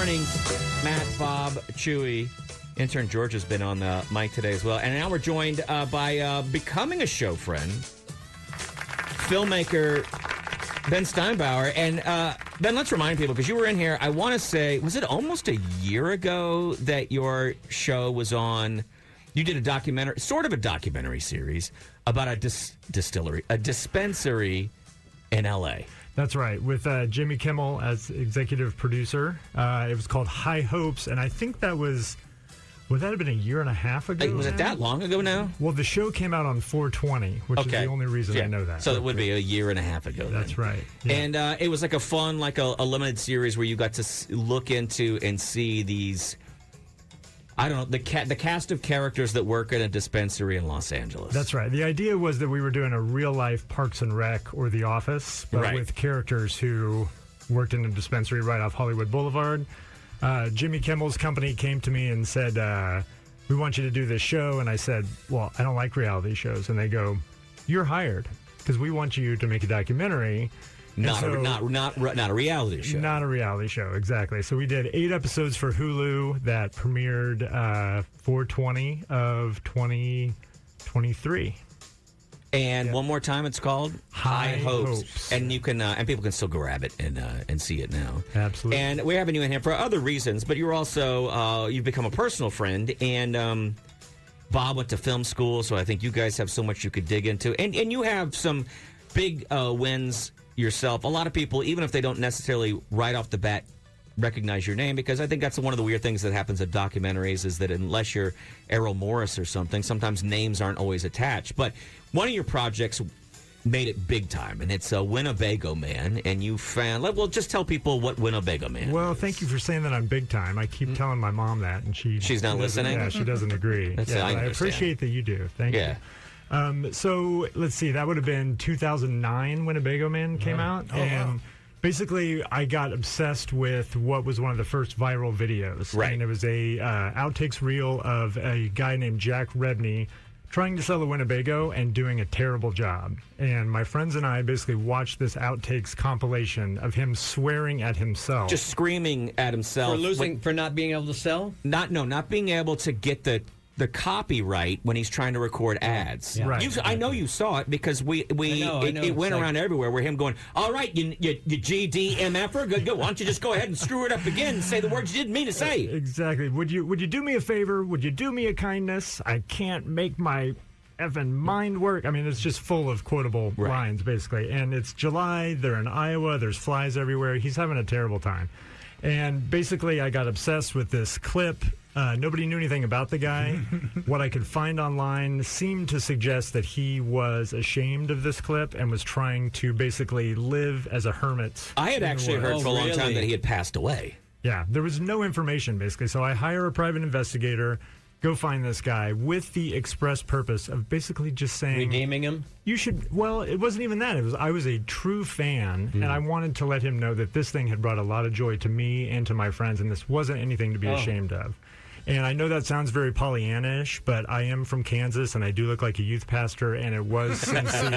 morning. Matt, Bob, Chuy. Intern George has been on the mic today as well. And now we're joined by becoming a show friend, filmmaker Ben Steinbauer. And Ben, let's remind people, because you were in here, I want to say, was it almost a year ago that your show was on? You did a documentary, sort of a documentary series about a dispensary in L.A. That's right, with Jimmy Kimmel as executive producer. It was called High Hopes, and I think that would that have been a year and a half ago? Was it that long ago now? Well, the show came out on 4/20, which is the only reason I know that. So it would be a year and a half ago. That's right. Yeah. And it was like a fun, like a limited series where you got to look into and see these, I don't know, the cast of characters that work in a dispensary in Los Angeles. That's right. The idea was that we were doing a real-life Parks and Rec or The Office, but with characters who worked in a dispensary right off Hollywood Boulevard. Jimmy Kimmel's company came to me and said, we want you to do this show. And I said, well, I don't like reality shows. And they go, you're hired because we want you to make a documentary. Not a reality show. Not a reality show, exactly. So we did 8 episodes for Hulu that premiered 4/20 of 2023. And one more time, it's called High Hopes. And you can and people can still grab it and see it now. Absolutely. And we're having you in here for other reasons, but you're also you've become a personal friend. And Bob went to film school, so I think you guys have so much you could dig into. And you have some big wins yourself. A lot of people, even if they don't necessarily right off the bat recognize your name, because I think that's one of the weird things that happens at documentaries is that unless you're Errol Morris or something, sometimes names aren't always attached. But one of your projects made it big time, and it's a Winnebago Man, and you found, well, just tell people what Winnebago Man is. Well, thank you for saying that I'm big time. I keep telling my mom that, and she's not listening? Yeah, she doesn't agree. I appreciate that you do. Thank you. So let's see, that would have been 2009 Winnebago Man came out. Basically, I got obsessed with what was one of the first viral videos. Right. And it was a outtakes reel of a guy named Jack Rebney trying to sell a Winnebago and doing a terrible job. And my friends and I basically watched this outtakes compilation of him swearing at himself. Just screaming at himself. For not being able to sell? Not being able to get the copyright when he's trying to record ads. Yeah. Right. I know you saw it because it went around everywhere where him going, all right, you GDMFer, good, why don't you just go ahead and screw it up again and say the words you didn't mean to say. Exactly. Would you do me a favor? Would you do me a kindness? I can't make my effing mind work. I mean, it's just full of quotable lines, basically. And it's July. They're in Iowa. There's flies everywhere. He's having a terrible time. And basically, I got obsessed with this clip. Nobody knew anything about the guy. What I could find online seemed to suggest that he was ashamed of this clip and was trying to basically live as a hermit. I had actually heard for a long time that he had passed away. Yeah, there was no information, basically. So I hire a private investigator, go find this guy with the express purpose of basically just saying... Redeeming him? You should... Well, it wasn't even that. I was a true fan, and I wanted to let him know that this thing had brought a lot of joy to me and to my friends, and this wasn't anything to be ashamed of. And I know that sounds very Pollyanna-ish, but I am from Kansas, and I do look like a youth pastor, and it was sincere.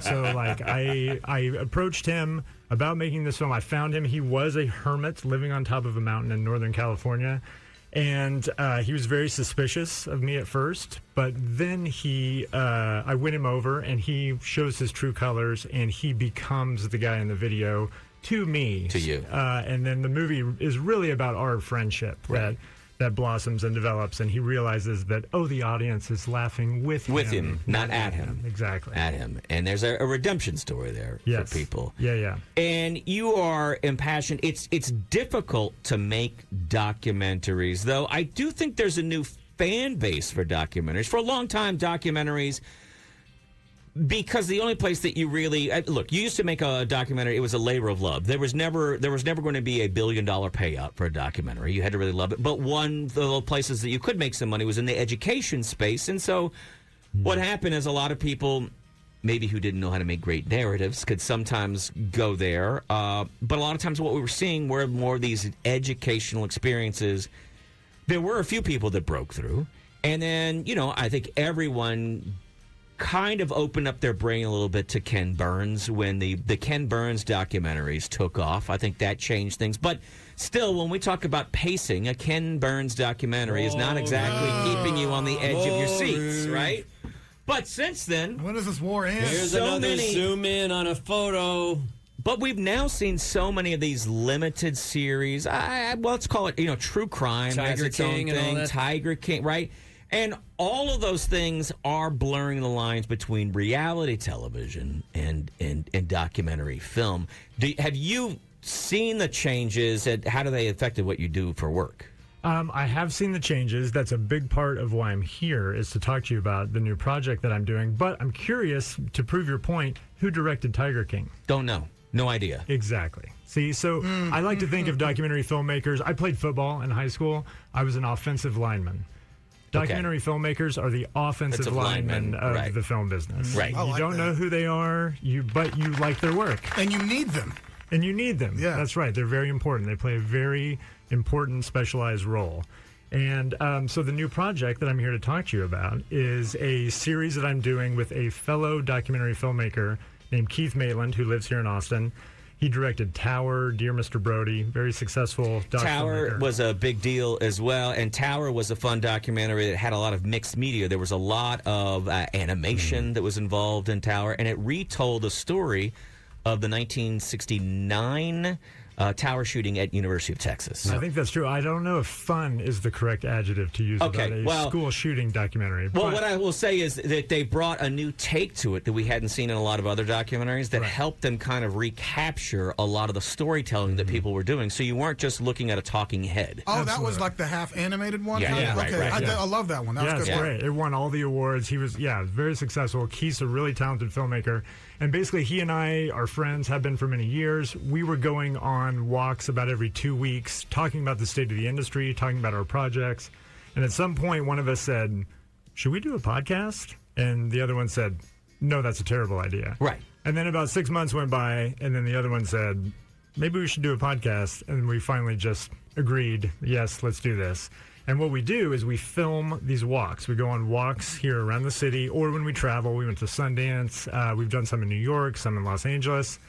So, I approached him about making this film. I found him. He was a hermit living on top of a mountain in Northern California, and he was very suspicious of me at first, but then I win him over, and he shows his true colors, and he becomes the guy in the video to me. To you. And then the movie is really about our friendship. Right. That blossoms and develops, and he realizes that, the audience is laughing with him. Not at him. Exactly. At him. And there's a redemption story there for people. Yeah. And you are impassioned. It's difficult to make documentaries, though. I do think there's a new fan base for documentaries. For a long time, documentaries... Because the only place that you really look, you used to make a documentary. It was a labor of love. There was never going to be $1 billion payout for a documentary. You had to really love it. But one of the places that you could make some money was in the education space. And so, what happened is a lot of people, maybe who didn't know how to make great narratives, could sometimes go there. But a lot of times, what we were seeing were more of these educational experiences. There were a few people that broke through, and then I think everyone kind of opened up their brain a little bit to Ken Burns when the Ken Burns documentaries took off. I think that changed things. But Still, when we talk about pacing, a Ken Burns documentary is not exactly keeping you on the edge of your seats, right? But since then... When does this war end? Here's another zoom in on a photo. But we've now seen so many of these limited series. Well, let's call it, true crime. Tiger its own King and all that. Tiger King, right? And all of those things are blurring the lines between reality television and documentary film. Have you seen the changes, and how do they affect what you do for work? I have seen the changes. That's a big part of why I'm here, is to talk to you about the new project that I'm doing. But I'm curious, to prove your point, who directed Tiger King? Don't know. No idea. Exactly. See, so I like to think of documentary filmmakers. I played football in high school. I was an offensive lineman. Documentary filmmakers are the offensive linemen of the film business. Right. You don't know who they are, but you like their work. And you need them. And you need them. Yeah. That's right. They're very important. They play a very important, specialized role. And so the new project that I'm here to talk to you about is a series that I'm doing with a fellow documentary filmmaker named Keith Maitland, who lives here in Austin. He directed Tower, Dear Mr. Brody, very successful doc Tower filmmaker. was a big deal as well, and Tower was a fun documentary that had a lot of mixed media. There was a lot of animation that was involved in Tower, and it retold the story of the 1969 tower shooting at University of Texas. I think that's true. I don't know if fun is the correct adjective to use about a school shooting documentary. Well, what I will say is that they brought a new take to it that we hadn't seen in a lot of other documentaries that helped them kind of recapture a lot of the storytelling that people were doing. So you weren't just looking at a talking head. Oh, that was like the half animated one? Yeah, okay. I love that one. That was good. Great. It won all the awards. He was, very successful. Keith's a really talented filmmaker. And basically, he and I are friends, have been for many years. We were going on walks about every 2 weeks, talking about the state of the industry, talking about our projects. And at some point, one of us said, should we do a podcast? And the other one said, no, that's a terrible idea. Right. And then about 6 months went by, and then the other one said, maybe we should do a podcast. And we finally just agreed, yes, let's do this. And what we do is we film these walks. We go on walks here around the city, or when we travel, we went to Sundance. We've done some in New York, some in Los Angeles.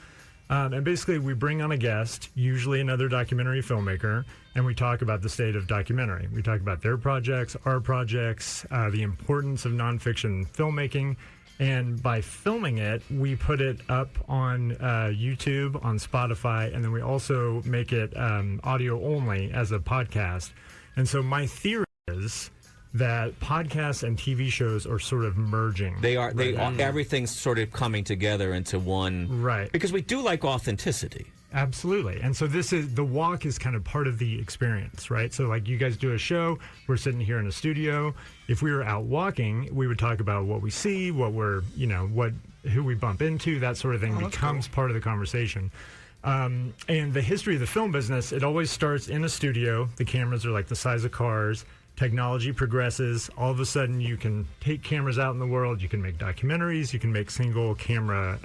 And basically, we bring on a guest, usually another documentary filmmaker, and we talk about the state of documentary. We talk about their projects, our projects, the importance of nonfiction filmmaking. And by filming it, we put it up on YouTube, on Spotify, and then we also make it audio only as a podcast. And so my theory is that podcasts and TV shows are sort of merging. They are. Everything's sort of coming together into one. Right. Because we do like authenticity. Absolutely. And so the walk is kind of part of the experience, right? So like you guys do a show, we're sitting here in a studio. If we were out walking, we would talk about what we see, what we're, who we bump into, that sort of thing becomes part of the conversation. And the history of the film business, it always starts in a studio. The cameras are like the size of cars. Technology progresses. All of a sudden, you can take cameras out in the world. You can make documentaries. You can make single camera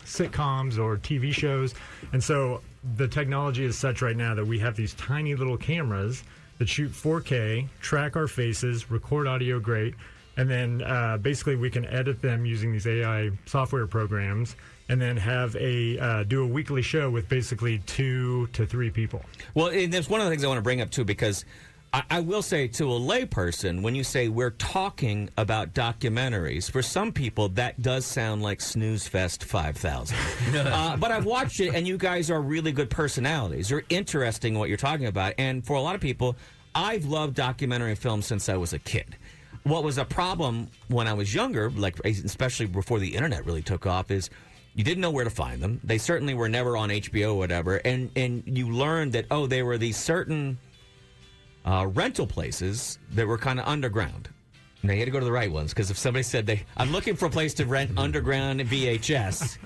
sitcoms or TV shows. And so the technology is such right now that we have these tiny little cameras that shoot 4K, track our faces, record audio great, and then basically we can edit them using these AI software programs, and then have do a weekly show with basically 2 to 3 people. Well, and there's one of the things I want to bring up, too, because I will say to a layperson, when you say we're talking about documentaries, for some people that does sound like Snooze Fest 5000. But I've watched it, and you guys are really good personalities. You're interesting in what you're talking about. And for a lot of people, I've loved documentary film since I was a kid. What was a problem when I was younger, like especially before the internet really took off, is you didn't know where to find them. They certainly were never on HBO or whatever. And you learned that, there were these certain rental places that were kind of underground. Now, you had to go to the right ones, because if somebody said I'm looking for a place to rent underground VHS,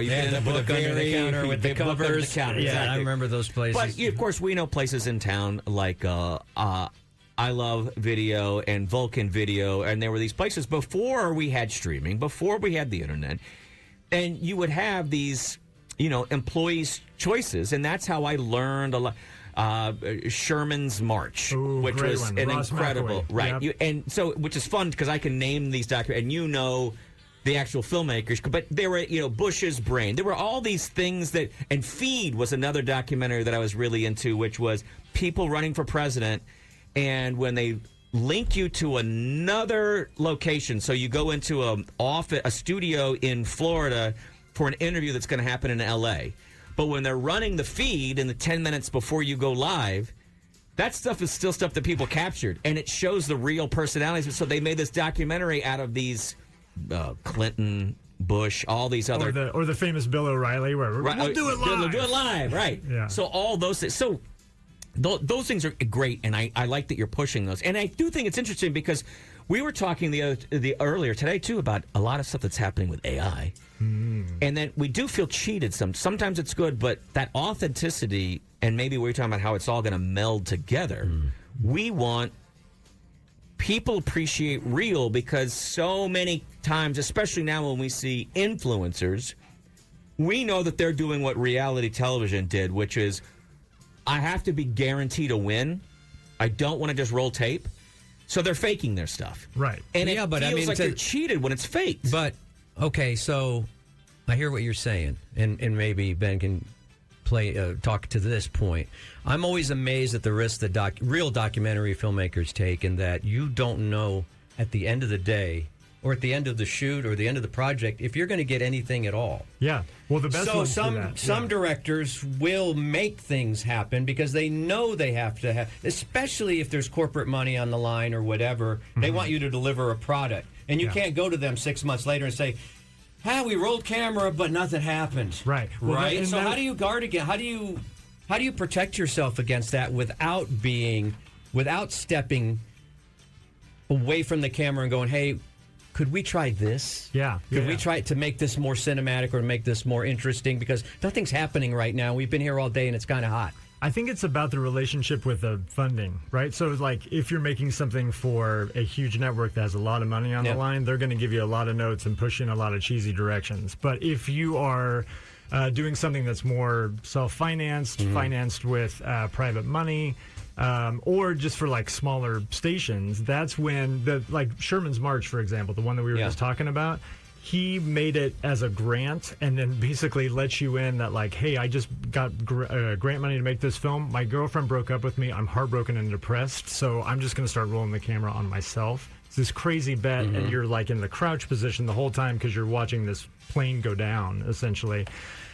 you end up with a under the counter with the covers. Yeah, exactly. I remember those places. But, of course, we know places in town like I Love Video and Vulcan Video, and there were these places before we had streaming, before we had the internet, and you would have these, employees' choices, and that's how I learned a lot. Sherman's March, which was an Ross incredible, McAway. right? Yep. And so, which is fun because I can name these documents, and the actual filmmakers, but there were, Bush's brain. There were all these things and Feed was another documentary that I was really into, which was people running for president, and when they link you to another location, so you go into a studio in Florida for an interview that's going to happen in L.A., but when they're running the feed in the 10 minutes before you go live, that stuff is still stuff that people captured, and it shows the real personalities. So they made this documentary out of these Clinton, Bush, all these other... Or the famous Bill O'Reilly, where we'll do it live. We'll do it live, right. Yeah. So all those things... So those things are great, and I like that you're pushing those. And I do think it's interesting because we were talking earlier today, too, about a lot of stuff that's happening with AI. And then we do feel cheated. Sometimes it's good, but that authenticity, and maybe we're talking about how it's all going to meld together, we want... People appreciate real because so many times, especially now when we see influencers, we know that they're doing what reality television did, which is, I have to be guaranteed a win. I don't want to just roll tape. So they're faking their stuff. Right. And it feels like they're cheated when it's faked. But, okay, so I hear what you're saying, and maybe Ben can talk to this point. I'm always amazed at the risk that real documentary filmmakers take, and that you don't know at the end of the day, or at the end of the shoot, or the end of the project, if you're going to get anything at all. Yeah. Well, the best ones do that. Some directors will make things happen because they know they have to have, especially if there's corporate money on the line or whatever. They want you to deliver a product, and you can't go to them 6 months later and say, we rolled camera, but nothing happened. Right. Well, right. So how do you guard against? How do you protect yourself against that without stepping away from the camera and going, hey, could we try this? Yeah. Could we try to make this more cinematic or make this more interesting? Because nothing's happening right now. We've been here all day and it's kind of hot. I think it's about the relationship with the funding, right? So, like, if you're making something for a huge network that has a lot of money on the line, they're going to give you a lot of notes and push in a lot of cheesy directions. But if you are doing something that's more self-financed, financed with private money, or just for, like, smaller stations, that's when Sherman's March, for example, the one that we were just talking about, he made it as a grant and then basically lets you in that, like, hey, I just got grant money to make this film. My girlfriend broke up with me. I'm heartbroken and depressed, so I'm just going to start rolling the camera on myself. It's this crazy bet, and you're, like, in the crouch position the whole time because you're watching this plane go down, essentially.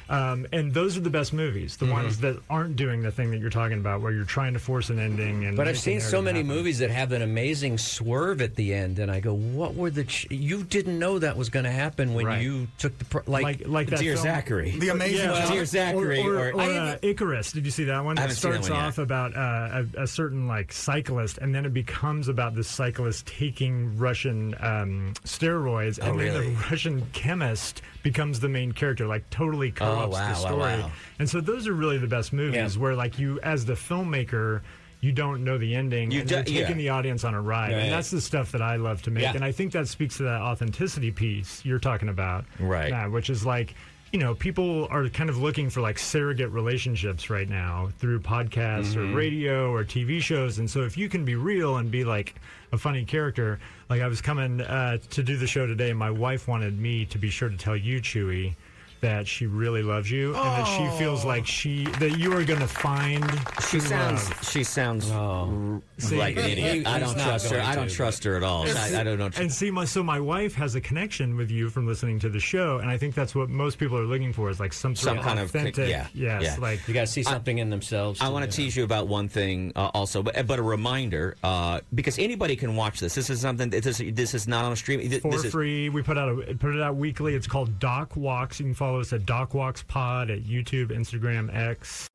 And those are the best movies, the ones that aren't doing the thing that you're talking about, where you're trying to force an ending. But I've seen so many movies that have an amazing swerve at the end, and I go, "What were the? You didn't know that was going to happen when you took the like that Dear film, Zachary, the amazing Dear Zachary, or Icarus. Did you see that one? It starts off yet. about a certain, like, cyclist, and then it becomes about this cyclist taking Russian steroids, and then the Russian chemist becomes the main character, like, totally corrupts the story. Wow. And so those are really the best movies, where, like, you, as the filmmaker, you don't know the ending, and you're taking the audience on a ride. Right. And that's the stuff that I love to make. And I think that speaks to that authenticity piece you're talking about. Right. Which is, like, people are kind of looking for, like, surrogate relationships right now through podcasts or radio or TV shows. And so if you can be real and be, like, a funny character, like, I was coming to do the show today, and my wife wanted me to be sure to tell you, Chuy, that she really loves you, and that she feels like that you are going to find She sounds like an idiot. I don't trust her. I don't trust her at all. I don't know. And see, my wife has a connection with you from listening to the show, and I think that's what most people are looking for, is, like, some kind of authentic. Like, you got to see something in themselves. I want to tease you about one thing also, but a reminder, because anybody can watch this. This is something. This is not on a stream. For free. We put it out weekly. It's called Doc Walks. You can follow us at Doc Walks Pod at YouTube, Instagram, X.